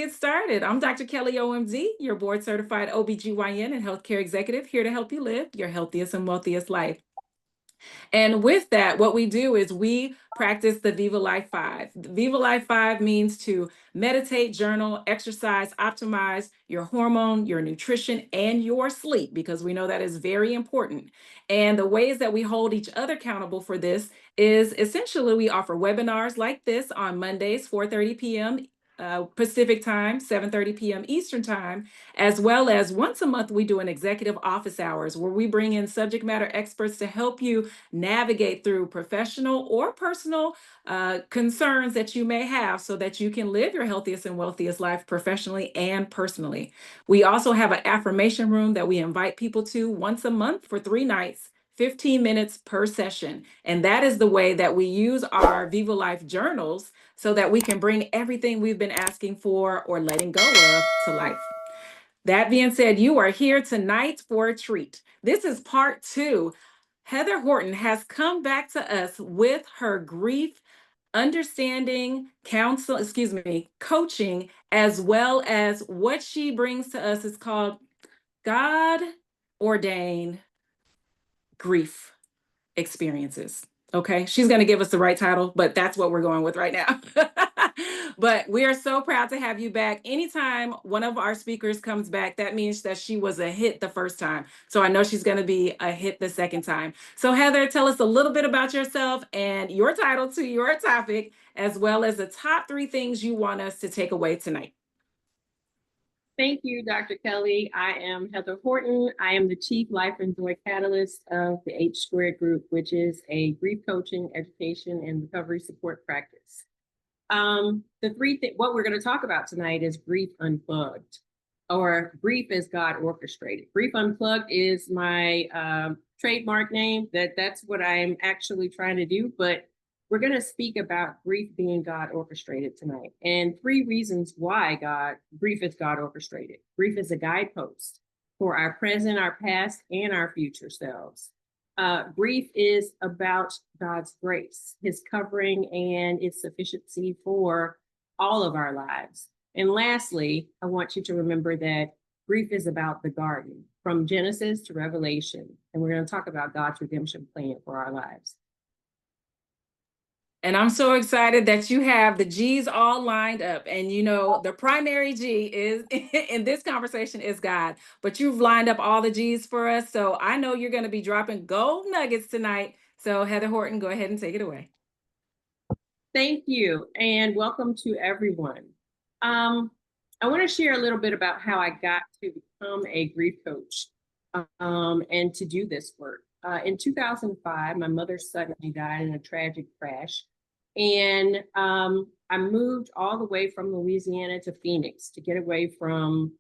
get started. I'm Dr. Kelly OMD, your board certified OBGYN and healthcare executive, here to help you live your healthiest and wealthiest life. And with that, what we do is we practice the Viva Life 5. The Viva Life 5 means to meditate, journal, exercise, optimize your hormone, your nutrition, and your sleep, because we know that is very important. And the ways that we hold each other accountable for this is essentially we offer webinars like this on Mondays, 4:30 p.m. Pacific time, 7:30 p.m. Eastern time, as well as once a month we do an executive office hours where we bring in subject matter experts to help you navigate through professional or personal concerns that you may have so that you can live your healthiest and wealthiest life professionally and personally. We also have an affirmation room that we invite people to once a month for 3 nights. 15 minutes per session. And that is the way that we use our Viva Life journals so that we can bring everything we've been asking for or letting go of to life. That being said, you are here tonight for a treat. This is part 2. Heather Horton has come back to us with her grief understanding, coaching, as well as what she brings to us is called God ordained grief experiences. Okay, she's going to give us the right title, but that's what we're going with right now. But we are so proud to have you back. Anytime one of our speakers comes back, that means that she was a hit the first time. So I know she's going to be a hit the second time. So Heather, tell us a little bit about yourself and your title to your topic, as well as the top 3 things you want us to take away tonight. Thank you, Dr. Kelly. I am Heather Horton. I am the Chief Life and Joy Catalyst of the H Squared Group, which is a grief coaching, education, and recovery support practice. What we're going to talk about tonight is Grief Unplugged, or Grief as God Orchestrated. Grief Unplugged is my trademark name. That's what I'm actually trying to do, but we're going to speak about grief being God orchestrated tonight, and 3 reasons why grief is God orchestrated. Grief is a guidepost for our present, our past, and our future selves. Grief is about God's grace, his covering, and its sufficiency for all of our lives. And lastly, I want you to remember that grief is about the garden, from Genesis to Revelation. And we're going to talk about God's redemption plan for our lives. And I'm so excited that you have the G's all lined up. And you know, the primary G is in this conversation is God, but you've lined up all the G's for us. So I know you're going to be dropping gold nuggets tonight. So Heather Horton, go ahead and take it away. Thank you, and welcome to everyone. I want to share a little bit about how I got to become a grief coach and to do this work. In 2005, my mother suddenly died in a tragic crash. And I moved all the way from Louisiana to Phoenix to get away from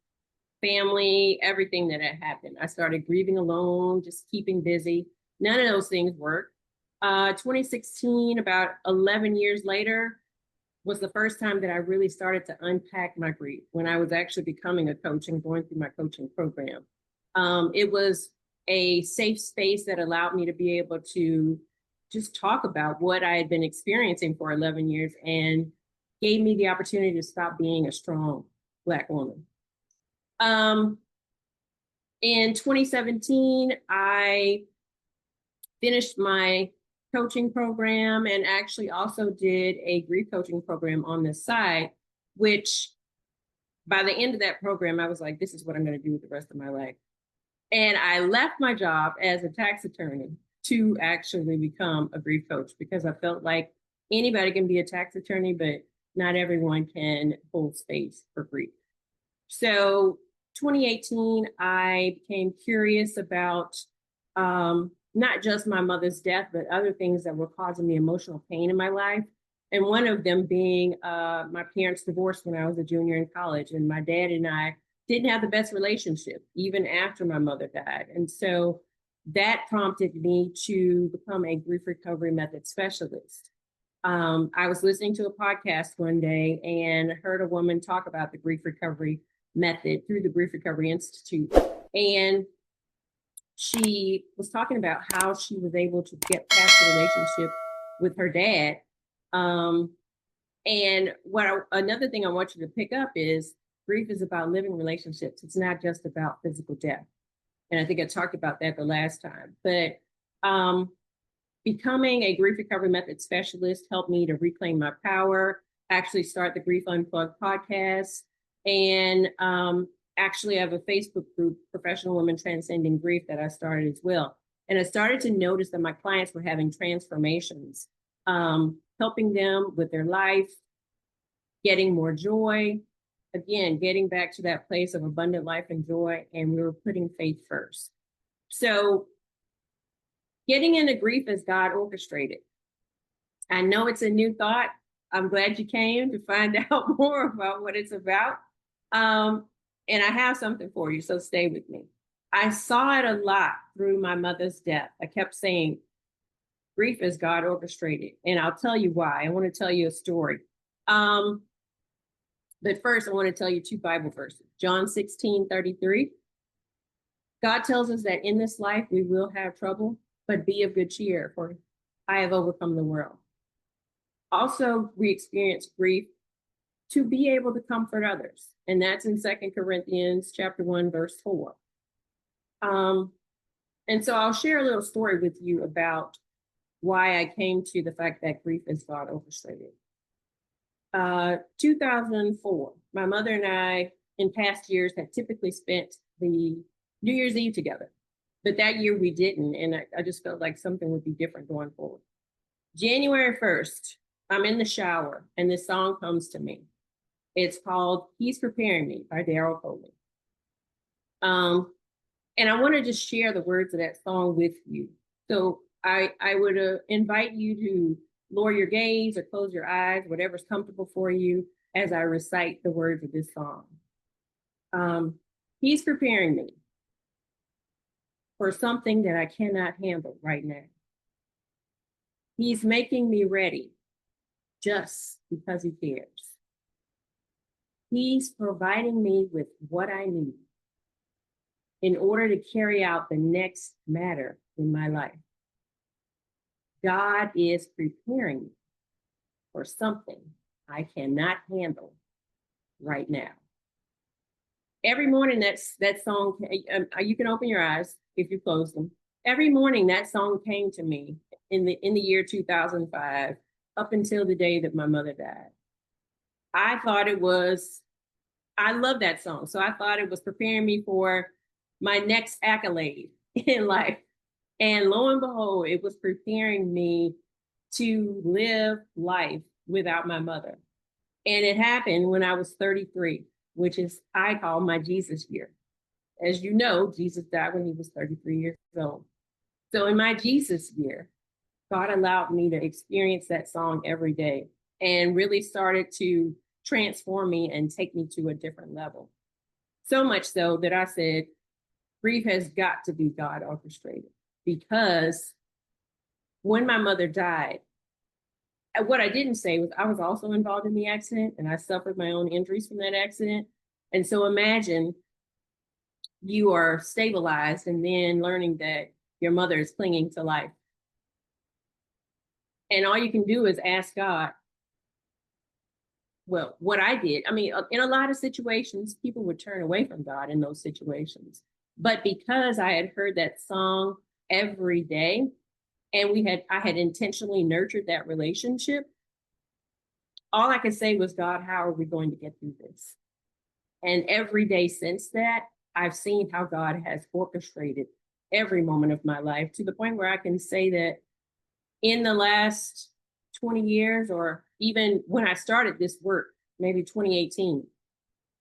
family, everything that had happened. I started grieving alone, just keeping busy. None of those things worked. 2016, about 11 years later, was the first time that I really started to unpack my grief, when I was actually becoming a coach and going through my coaching program. It was a safe space that allowed me to be able to just talk about what I had been experiencing for 11 years and gave me the opportunity to stop being a strong Black woman. In 2017, I finished my coaching program and actually also did a grief coaching program on the side, which by the end of that program, I was like, this is what I'm going to do with the rest of my life. And I left my job as a tax attorney to actually become a grief coach, because I felt like anybody can be a tax attorney, but not everyone can hold space for grief. So 2018, I became curious about not just my mother's death, but other things that were causing me emotional pain in my life. And one of them being my parents divorced when I was a junior in college, and my dad and I didn't have the best relationship, even after my mother died. And so that prompted me to become a grief recovery method specialist. I was listening to a podcast one day and heard a woman talk about the grief recovery method through the Grief Recovery Institute. And she was talking about how she was able to get past the relationship with her dad And another thing I want you to pick up is grief is about living relationships. It's not just about physical death. And I think I talked about that the last time. But becoming a grief recovery method specialist helped me to reclaim my power, actually start the Grief Unplugged podcast, and actually I have a Facebook group, Professional Women Transcending Grief, that I started as well. And I started to notice that my clients were having transformations, helping them with their life, getting more joy, again, getting back to that place of abundant life and joy, and we were putting faith first. So getting into grief as God orchestrated. I know it's a new thought. I'm glad you came to find out more about what it's about. And I have something for you, so stay with me. I saw it a lot through my mother's death. I kept saying, grief is God orchestrated. And I'll tell you why. I want to tell you a story. But first, I want to tell you 2 Bible verses. John 16:33. God tells us that in this life we will have trouble, but be of good cheer, for I have overcome the world. Also, we experience grief to be able to comfort others. And that's in 2 Corinthians chapter 1, verse 4. And so I'll share a little story with you about why I came to the fact that grief is God orchestrated. 2004, my mother and I, in past years, had typically spent the New Year's Eve together. But that year we didn't, and I just felt like something would be different going forward. January 1st, I'm in the shower, and this song comes to me. It's called He's Preparing Me by Daryl Coley. And I want to just share the words of that song with you. So I would invite you to lower your gaze or close your eyes, whatever's comfortable for you, as I recite the words of this song. He's preparing me for something that I cannot handle right now. He's making me ready just because he cares. He's providing me with what I need in order to carry out the next matter in my life. God is preparing me for something I cannot handle right now. Every morning that song, you can open your eyes if you close them. Every morning that song came to me in the year 2005, up until the day that my mother died. I love that song. So I thought it was preparing me for my next accolade in life. And lo and behold, it was preparing me to live life without my mother. And it happened when I was 33, which is I call my Jesus year. As you know, Jesus died when he was 33 years old. So in my Jesus year, God allowed me to experience that song every day and really started to transform me and take me to a different level. So much so that I said, grief has got to be God orchestrated, because when my mother died, what I didn't say was I was also involved in the accident, and I suffered my own injuries from that accident. And so imagine you are stabilized and then learning that your mother is clinging to life. And all you can do is ask God. Well, what I did, I mean, in a lot of situations, people would turn away from God in those situations. But because I had heard that song every day, and I had intentionally nurtured that relationship, all I could say was, God, how are we going to get through this? And every day since that, I've seen how God has orchestrated every moment of my life, to the point where I can say that in the last 20 years, or even when I started this work, maybe 2018,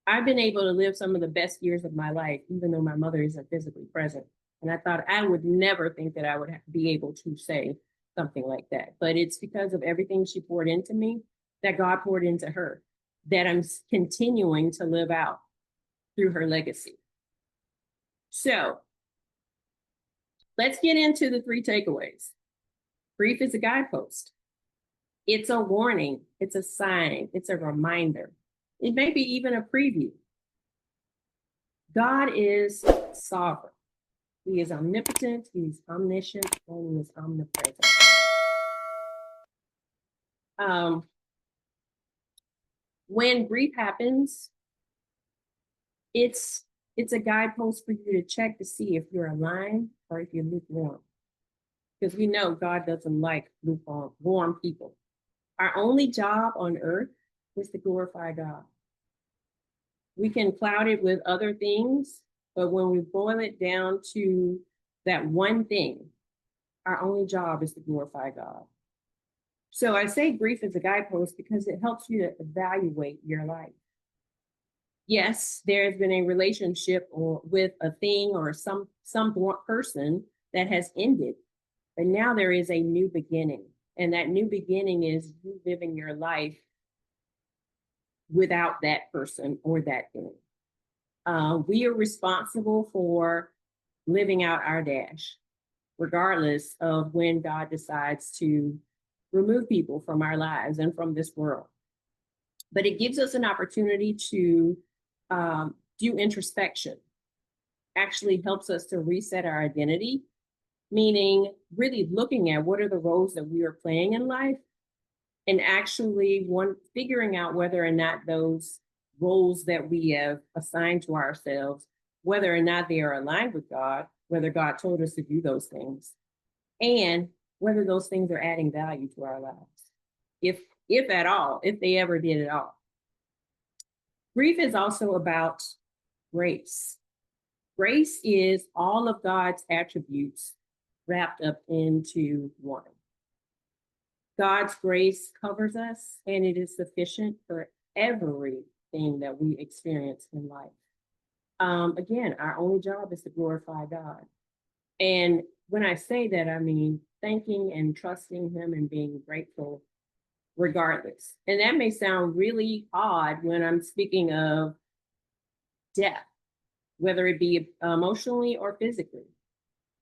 I've been able to live some of the best years of my life, even though my mother isn't physically present. And I thought I would never think that I would be able to say something like that. But it's because of everything she poured into me, that God poured into her, that I'm continuing to live out through her legacy. So let's get into the 3 takeaways. Grief is a guidepost. It's a warning. It's a sign. It's a reminder. It may be even a preview. God is sovereign. He is omnipotent, he's omniscient, and he is omnipresent. when grief happens, it's a guidepost for you to check to see if you're aligned or if you're lukewarm. Because we know God doesn't like lukewarm people. Our only job on earth is to glorify God. We can cloud it with other things, but when we boil it down to that one thing, our only job is to glorify God. So I say grief is a guidepost because it helps you to evaluate your life. Yes, there has been a relationship or with a thing or some person that has ended, but now there is a new beginning. And that new beginning is you living your life without that person or that thing. We are responsible for living out our dash, regardless of when God decides to remove people from our lives and from this world. But it gives us an opportunity to do introspection. Actually helps us to reset our identity, meaning really looking at what are the roles that we are playing in life and actually figuring out whether or not those roles that we have assigned to ourselves, whether or not they are aligned with God, whether God told us to do those things, and whether those things are adding value to our lives, if at all, if they ever did at all. Grief is also about grace. Grace is all of God's attributes wrapped up into one. God's grace covers us, and it is sufficient for everything that we experience in life. Again, our only job is to glorify God. And when I say that, I mean thanking and trusting Him and being grateful regardless. And that may sound really odd when I'm speaking of death, whether it be emotionally or physically.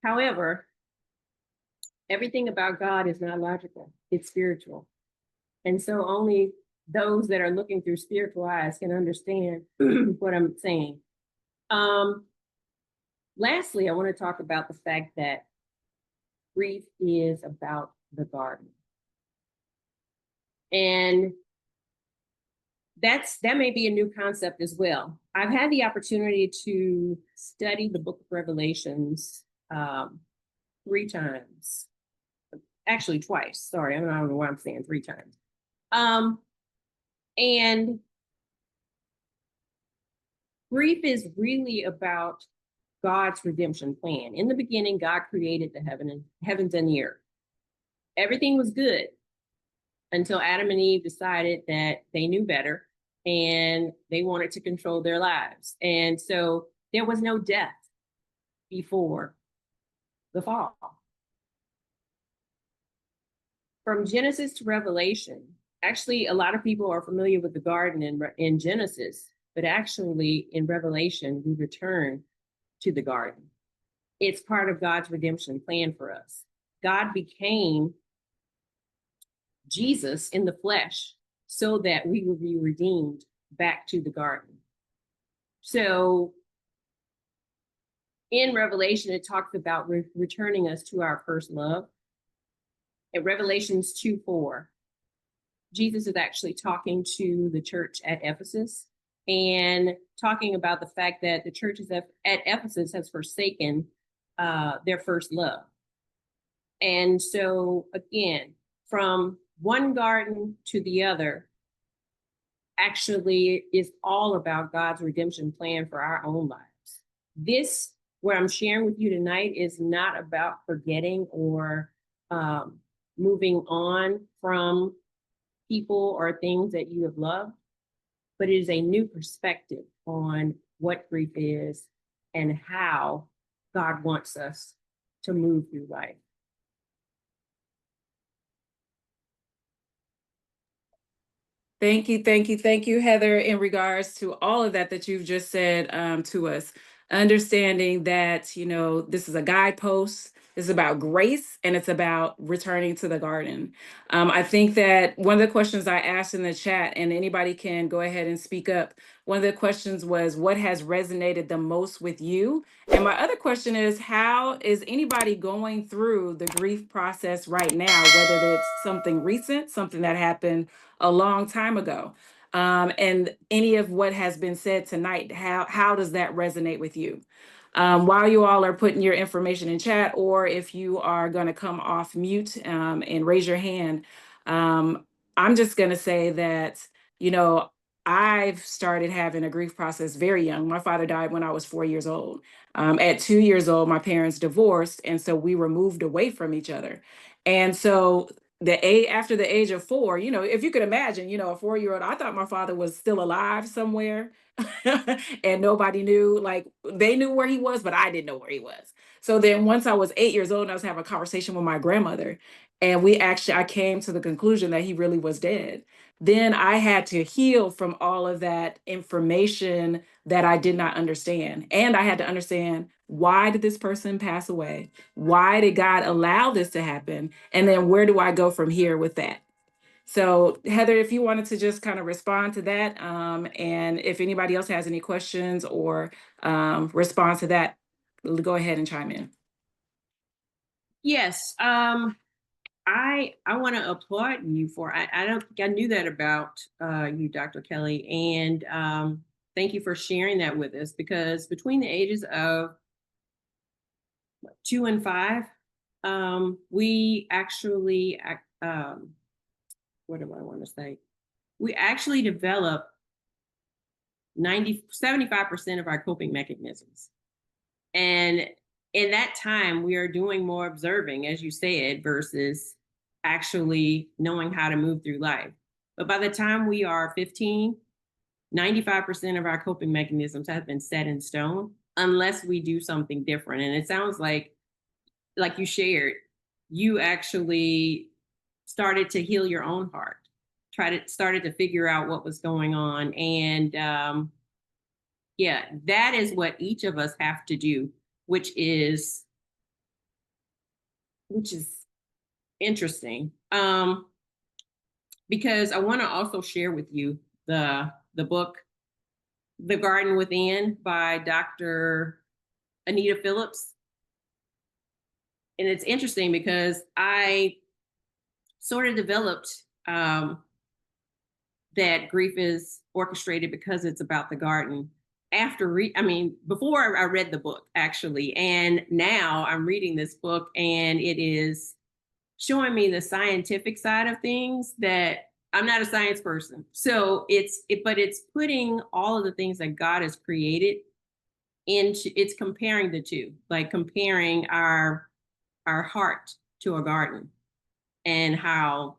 However, everything about God is not logical, it's spiritual. And so only those that are looking through spiritual eyes can understand what I'm saying. Lastly, I want to talk about the fact that grief is about the garden. And that may be a new concept as well. I've had the opportunity to study the book of Revelations 3 times. Actually, twice. Sorry, I don't know why I'm saying 3 times. And grief is really about God's redemption plan. In the beginning, God created the heavens and the earth. Everything was good until Adam and Eve decided that they knew better and they wanted to control their lives. And so there was no death before the fall. From Genesis to Revelation, actually, a lot of people are familiar with the garden in Genesis, but actually in Revelation, we return to the garden. It's part of God's redemption plan for us. God became Jesus in the flesh so that we will be redeemed back to the garden. So in Revelation, it talks about returning us to our first love. In Revelations 2:4, Jesus is actually talking to the church at Ephesus and talking about the fact that the churches at Ephesus has forsaken their first love. And so again, from one garden to the other, actually is all about God's redemption plan for our own lives. This, what I'm sharing with you tonight, is not about forgetting or moving on from people or things that you have loved, but it is a new perspective on what grief is and how God wants us to move through life. Thank you, thank you, thank you, Heather, in regards to all of that you've just said to us. Understanding that, this is a guidepost, this is about grace, and it's about returning to the garden. I think that one of the questions I asked in the chat, and anybody can go ahead and speak up, one of the questions was, what has resonated the most with you? And my other question is, how is anybody going through the grief process right now, whether it's something recent, something that happened a long time ago? And any of what has been said tonight, how does that resonate with you? While you all are putting your information in chat, or if you are going to come off mute and raise your hand, I'm just going to say that, you know, I've started having a grief process very young. My father died when I was 4 years old. At 2 years old, my parents divorced, and so we were moved away from each other. And so after the age of 4, you know, if you could imagine, you know, a 4-year-old, I thought my father was still alive somewhere. And nobody knew, like they knew where he was, but I didn't know where he was. So then once I was 8 years old, I was having a conversation with my grandmother, and I came to the conclusion that he really was dead. Then I had to heal from all of that information that I did not understand. And I had to understand, why did this person pass away? Why did God allow this to happen? And then where do I go from here with that? So, Heather, if you wanted to just kind of respond to that, and if anybody else has any questions or respond to that, go ahead and chime in. Yes. I want to applaud you for, I don't think I knew that about you, Dr. Kelly. And thank you for sharing that with us, because between the ages of 2 and 5, we actually, what do I want to say? We actually develop 75% of our coping mechanisms. And in that time, we are doing more observing, as you said, versus actually knowing how to move through life. But by the time we are 15, 95% of our coping mechanisms have been set in stone, unless we do something different. And it sounds like you shared, you actually started to heal your own heart, started to figure out what was going on. And yeah, that is what each of us have to do, which is interesting. Because I want to also share with you the book, The Garden Within, by Dr. Anita Phillips. And it's interesting because I sort of developed that grief is orchestrated because it's about the garden before I read the book, actually. And now I'm reading this book, and it is showing me the scientific side of things that I'm not a science person. So but it's putting all of the things that God has created into, it's comparing the two, like comparing our heart to a garden, and how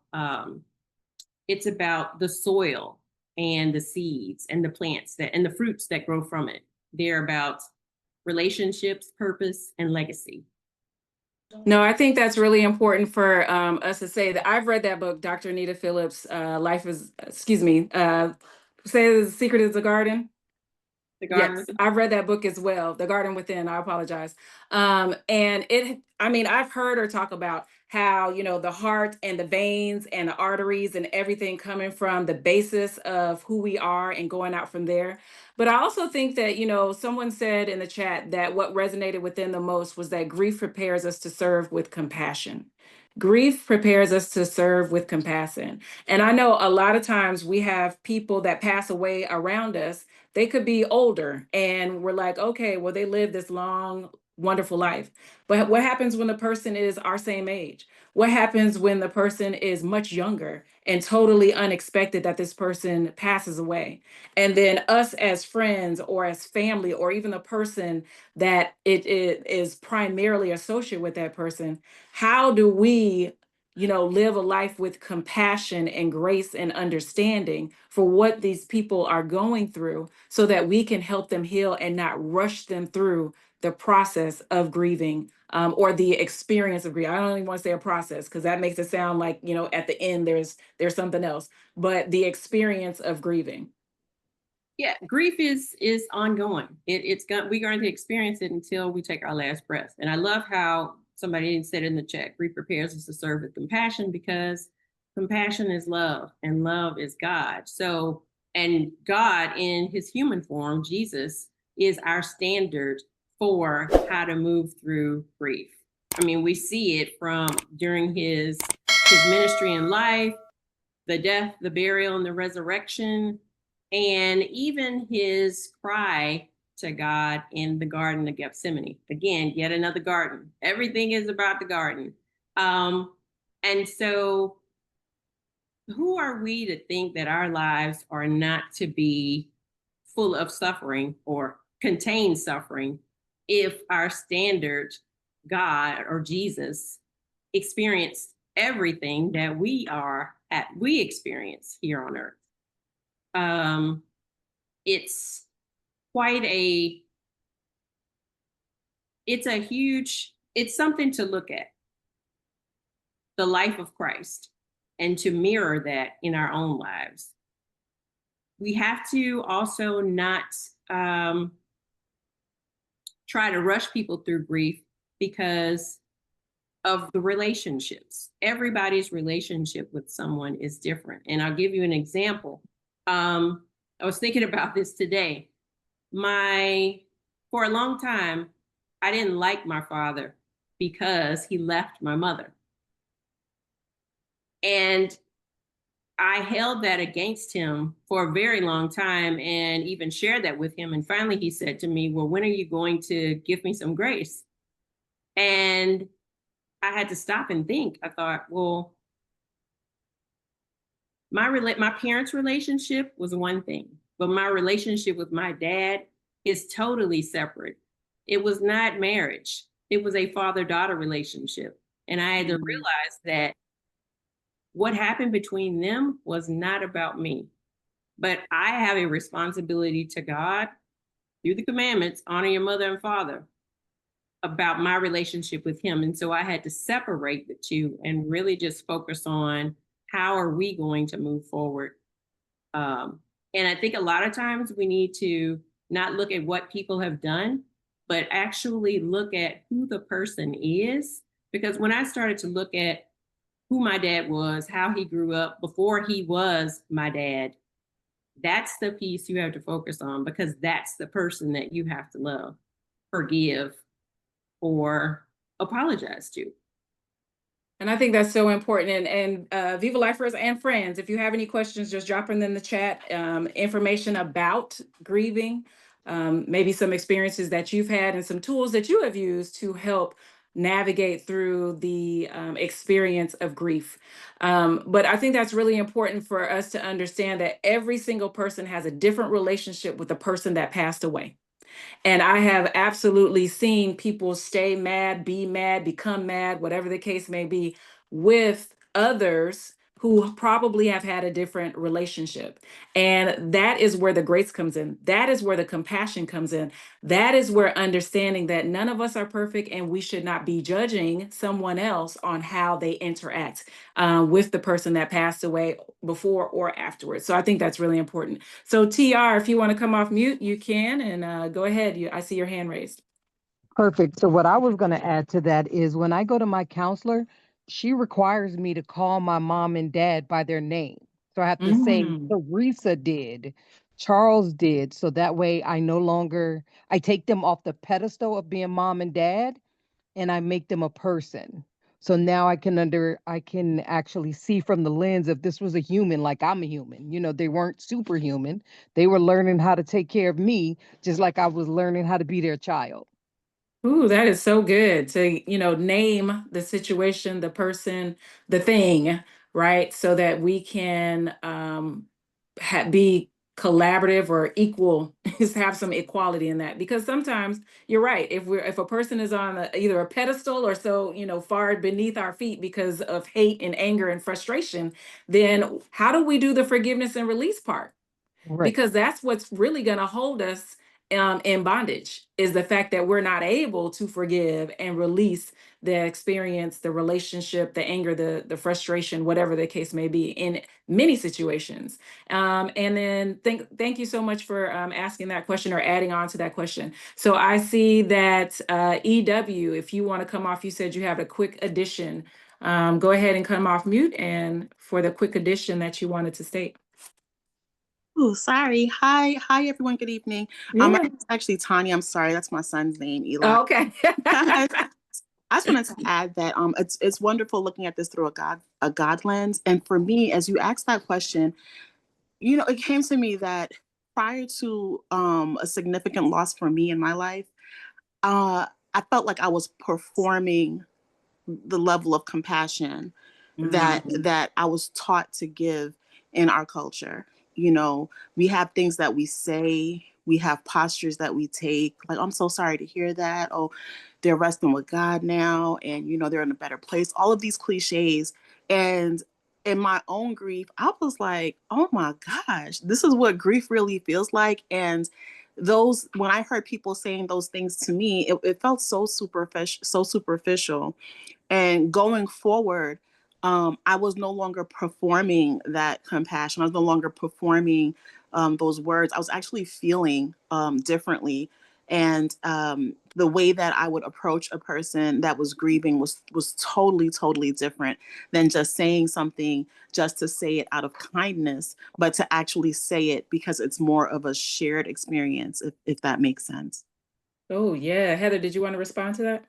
it's about the soil and the seeds and the plants and the fruits that grow from it. They're about relationships, purpose, and legacy. No, I think that's really important for us to say that I've read that book, Dr. Anita Phillips, say The Secret is the Garden. The Garden Yes, Within. I've read that book as well, The Garden Within. I apologize. And I've heard her talk about how, you know, the heart and the veins and the arteries and everything coming from the basis of who we are and going out from there. But I also think that, you know, someone said in the chat that what resonated within the most was that grief prepares us to serve with compassion. Grief prepares us to serve with compassion. And I know a lot of times we have people that pass away around us. They could be older, and we're like, okay, well, they lived this long, wonderful life. But what happens when the person is our same age? What happens when the person is much younger and totally unexpected that this person passes away? And then us as friends or as family, or even the person that it is primarily associated with that person, how do we, you know, live a life with compassion and grace and understanding for what these people are going through, so that we can help them heal and not rush them through the process of grieving, or the experience of grief. I don't even want to say a process, because that makes it sound like, you know, at the end there's something else, but the experience of grieving. Yeah, grief is ongoing. We're going to experience it until we take our last breath. And I love how somebody said in the chat, grief prepares us to serve with compassion, because compassion is love, and love is God. So, and God in his human form, Jesus, is our standard for how to move through grief. I mean, we see it from during his ministry and life. the death, the burial, and the resurrection, and even his cry to God in the Garden of Gethsemane. Again, yet another garden. Everything is about the garden. And so, who are we to think that our lives are not to be full of suffering or contain suffering if our standard God or Jesus experienced everything that we experience here on earth? It's quite it's something to look at, the life of Christ, and to mirror that in our own lives. We have to also not try to rush people through grief because of the relationships. Everybody's relationship with someone is different. And I'll give you an example. I was thinking about this today. For a long time, I didn't like my father because he left my mother. And I held that against him for a very long time and even shared that with him. And finally he said to me, well, when are you going to give me some grace? And I had to stop and think. I thought, well, my parents' relationship was one thing, but my relationship with my dad is totally separate. It was not marriage. It was a father-daughter relationship. And I had to realize that what happened between them was not about me. But I have a responsibility to God through the commandments, honor your mother and father, about my relationship with him. And so I had to separate the two and really just focus on how are we going to move forward. And I think a lot of times we need to not look at what people have done, but actually look at who the person is. Because when I started to look at who my dad was, how he grew up before he was my dad, that's the piece you have to focus on, because that's the person that you have to love, forgive, or apologize to. And I think that's so important. And Viva Lifers and friends, if you have any questions, just drop them in the chat. Information about grieving, maybe some experiences that you've had and some tools that you have used to help navigate through the experience of grief. But I think that's really important for us to understand that every single person has a different relationship with the person that passed away. And I have absolutely seen people stay mad, be mad, become mad, whatever the case may be, with others who probably have had a different relationship. And that is where the grace comes in. That is where the compassion comes in. That is where understanding that none of us are perfect and we should not be judging someone else on how they interact with the person that passed away before or afterwards. So I think that's really important. So TR, if you want to come off mute, you can, and go ahead. I see your hand raised. Perfect. So what I was going to add to that is when I go to my counselor, she requires me to call my mom and dad by their name. So I have to say, Teresa did, Charles did. So that way I take them off the pedestal of being mom and dad and I make them a person. So now I can actually see from the lens if this was a human, like I'm a human. They weren't superhuman. They were learning how to take care of me, just like I was learning how to be their child. Ooh, that is so good to, name the situation, the person, the thing, right? So that we can be collaborative or equal, is have some equality in that. Because sometimes you're right. If a person is on either a pedestal or so, far beneath our feet because of hate and anger and frustration, then how do we do the forgiveness and release part? Right. Because that's what's really going to hold us in bondage, is the fact that we're not able to forgive and release the experience, the relationship, the anger, the frustration, whatever the case may be in many situations. And then thank you so much for asking that question or adding on to that question. So I see that EW, if you want to come off, you said you have a quick addition. Go ahead and come off mute and for the quick addition that you wanted to state. Oh, sorry. Hi, everyone. Good evening. Yeah. It's actually Tanya. I'm sorry. That's my son's name, Eli. Oh, okay. I just wanted to add that it's wonderful looking at this through a God lens. And for me, as you asked that question, it came to me that prior to a significant loss for me in my life, I felt like I was performing the level of compassion that I was taught to give in our culture. We have things that we say, we have postures that we take, like, I'm so sorry to hear that. Oh, they're resting with God now, and they're in a better place. All of these cliches. And in my own grief, I was like, oh my gosh, this is what grief really feels like. And when I heard people saying those things to me, it felt so superficial. And going forward, I was no longer performing that compassion. I was no longer performing those words. I was actually feeling differently. And the way that I would approach a person that was grieving was totally, totally different than just saying something just to say it out of kindness, but to actually say it because it's more of a shared experience, if that makes sense. Oh, yeah. Heather, did you want to respond to that?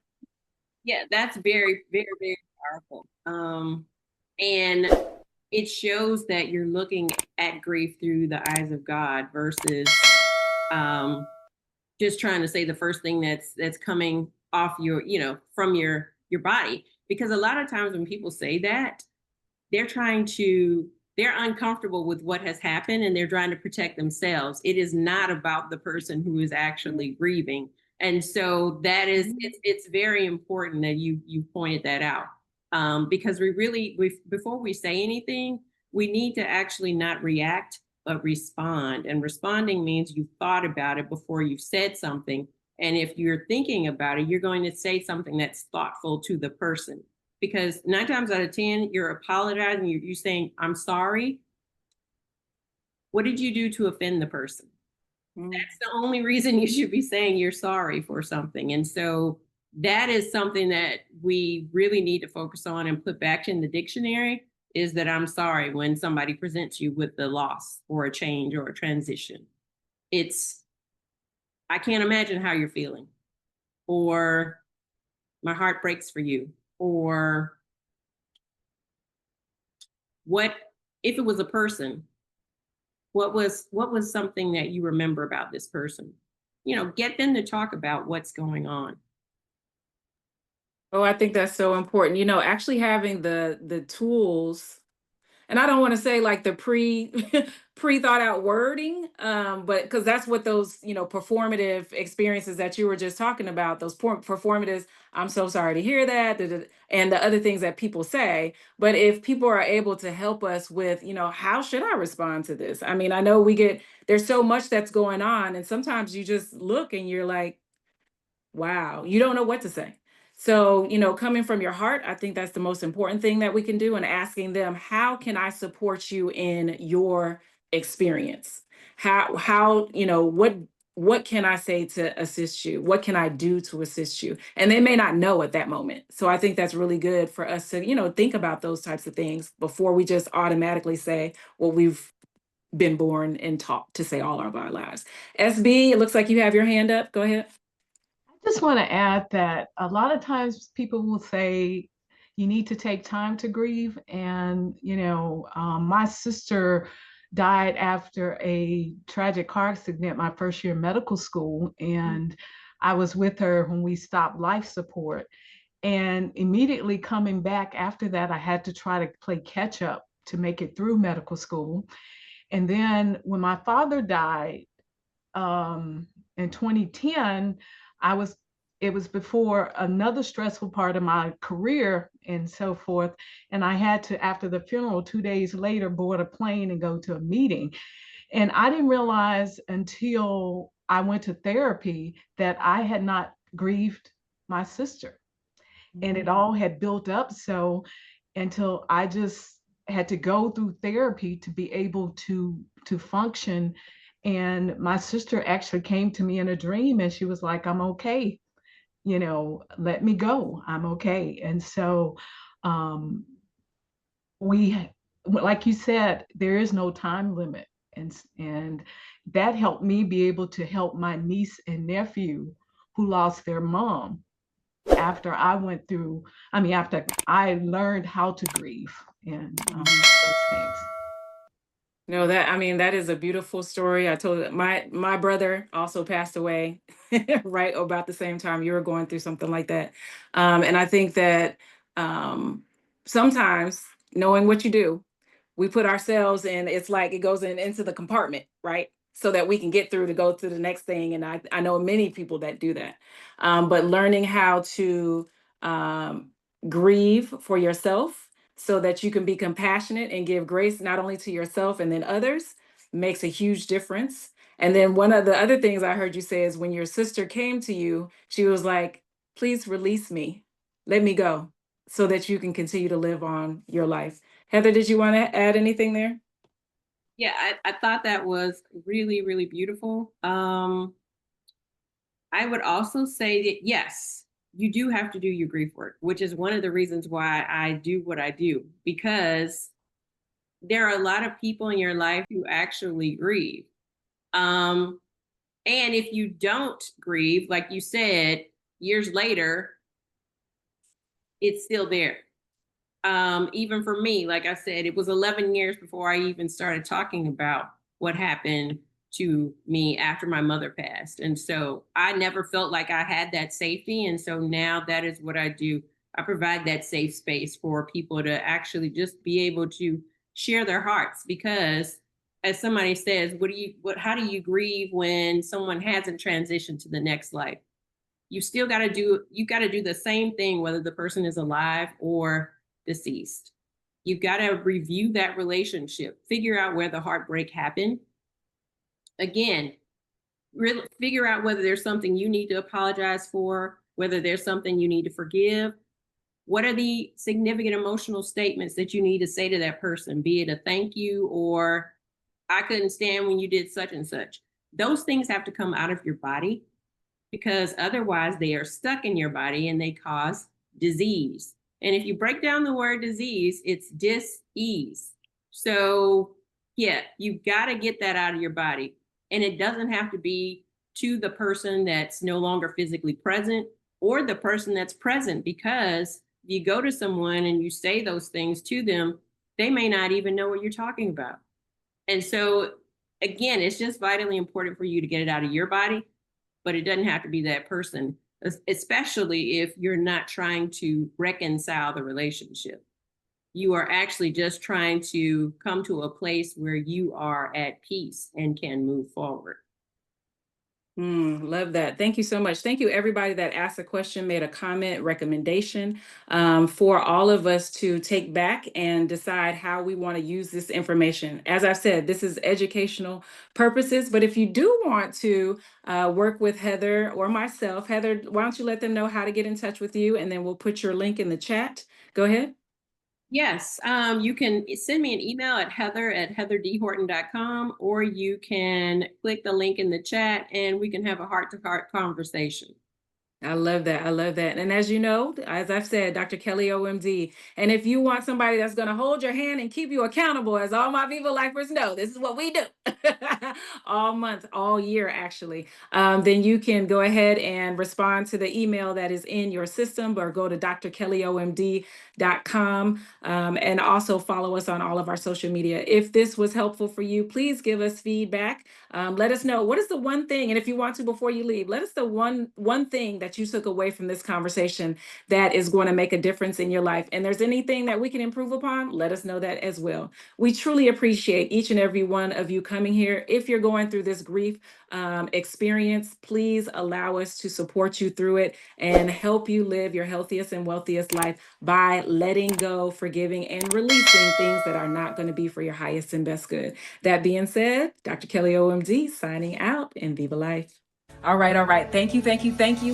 Yeah, that's very, very, very powerful. And it shows that you're looking at grief through the eyes of God versus just trying to say the first thing that's coming off from your body. Because a lot of times when people say that, they're uncomfortable with what has happened and they're trying to protect themselves. It is not about the person who is actually grieving. And so that is, it's very important that you pointed that out. Because before we say anything, we need to actually not react, but respond. And responding means you thought about it before you said something. And if you're thinking about it, you're going to say something that's thoughtful to the person. Because 9 times out of 10, you're apologizing, you're saying, I'm sorry. What did you do to offend the person? That's the only reason you should be saying you're sorry for something. And so that is something that we really need to focus on and put back in the dictionary, is that I'm sorry when somebody presents you with the loss or a change or a transition. I can't imagine how you're feeling, or my heart breaks for you, or what if it was a person, what was something that you remember about this person? Get them to talk about what's going on. Oh, I think that's so important. Actually having the tools, and I don't want to say like the pre thought out wording, but because that's what those performative experiences that you were just talking about, those performatives. I'm so sorry to hear that, and the other things that people say. But if people are able to help us with, how should I respond to this? I mean, I know there's so much that's going on, and sometimes you just look and you're like, wow, you don't know what to say. So, coming from your heart, I think that's the most important thing that we can do, and asking them, how can I support you in your experience? What can I say to assist you? What can I do to assist you? And they may not know at that moment. So I think that's really good for us to, think about those types of things before we just automatically say what we've been born and taught to say all of our lives. SB, it looks like you have your hand up. Go ahead. I just want to add that a lot of times people will say you need to take time to grieve. And, my sister died after a tragic car accident my first year in medical school. And I was with her when we stopped life support. And immediately coming back after that, I had to try to play catch up to make it through medical school. And then when my father died, in 2010, it was before another stressful part of my career and so forth. And I had to, after the funeral, 2 days later, board a plane and go to a meeting. And I didn't realize until I went to therapy that I had not grieved my sister. And it all had built up so until I just had to go through therapy to be able to function. And my sister actually came to me in a dream and she was like, I'm okay, let me go, I'm okay. And so we, like you said, there is no time limit. And that helped me be able to help my niece and nephew who lost their mom after I after I learned how to grieve and those things. No, that is a beautiful story. I told my brother also passed away right about the same time you were going through something like that. And I think that sometimes knowing what you do, we put ourselves in, it's like it goes into the compartment, right? So that we can get through to go to the next thing. And I know many people that do that. But learning how to um, grieve for yourself so that you can be compassionate and give grace not only to yourself and then others makes a huge difference. And then one of the other things I heard you say is when your sister came to you, she was like, please release me, let me go, so that you can continue to live on your life. Heather, did you want to add anything there? Yeah, I thought that was really, really beautiful. I would also say that, yes, you do have to do your grief work, which is one of the reasons why I do what I do, because there are a lot of people in your life who actually grieve. And if you don't grieve, like you said, years later, it's still there. Even for me, like I said, it was 11 years before I even started talking about what happened to me after my mother passed. And so I never felt like I had that safety. And so now that is what I do. I provide that safe space for people to actually just be able to share their hearts, because as somebody says, how do you grieve when someone hasn't transitioned to the next life? You got to do the same thing, whether the person is alive or deceased. You've got to review that relationship, figure out where the heartbreak happened. Again, figure out whether there's something you need to apologize for, whether there's something you need to forgive. What are the significant emotional statements that you need to say to that person, be it a thank you or I couldn't stand when you did such and such. Those things have to come out of your body, because otherwise they are stuck in your body and they cause disease. And if you break down the word disease, it's dis-ease. So yeah, you've got to get that out of your body. And it doesn't have to be to the person that's no longer physically present or the person that's present, because if you go to someone and you say those things to them, they may not even know what you're talking about. And so again, it's just vitally important for you to get it out of your body, but it doesn't have to be that person, especially if you're not trying to reconcile the relationship. You are actually just trying to come to a place where you are at peace and can move forward. Love that. Thank you so much. Thank you, everybody that asked a question, made a comment, recommendation, for all of us to take back and decide how we want to use this information. As I said, this is educational purposes, but if you do want to work with Heather or myself, Heather, why don't you let them know how to get in touch with you, and then we'll put your link in the chat. Go ahead. Yes, you can send me an email at heatherdhorton.com, or you can click the link in the chat and we can have a heart-to-heart conversation. I love that. I love that. And as you know, as I've said, Dr. Kelly, OMD. And if you want somebody that's going to hold your hand and keep you accountable, as all my Viva Lifers know, this is what we do all month, all year, actually. Then you can go ahead and respond to the email that is in your system, or go to drkellyomd.com, and also follow us on all of our social media. If this was helpful for you, please give us feedback. Let us know what is the one thing, and if you want to, before you leave, let us know one thing that you took away from this conversation that is going to make a difference in your life. And there's anything that we can improve upon, let us know that as well. We truly appreciate each and every one of you coming here. If you're going through this grief experience, please allow us to support you through it and help you live your healthiest and wealthiest life by letting go, forgiving, and releasing things that are not going to be for your highest and best good. That being said, Dr. Kelly, OMD, signing out, and Viva Life. All right. Thank you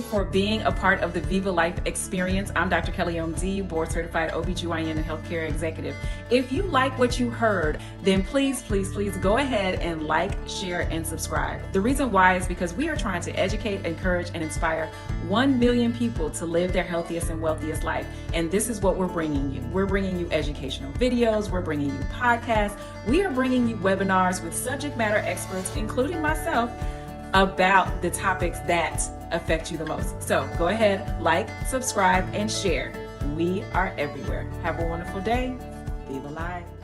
for being a part of the Viva Life experience. I'm Dr. Kelly OMD, board certified OBGYN and healthcare executive. If you like what you heard, then please go ahead and like, share, and subscribe. The reason why is because we are trying to educate, encourage, and inspire 1 million people to live their healthiest and wealthiest life. And this is what we're bringing you. We're bringing you educational videos. We're bringing you podcasts. We are bringing you webinars with subject matter experts, including myself, about the topics that affect you the most. So go ahead, like, subscribe, and share. We are everywhere. Have a wonderful day. Viva Life.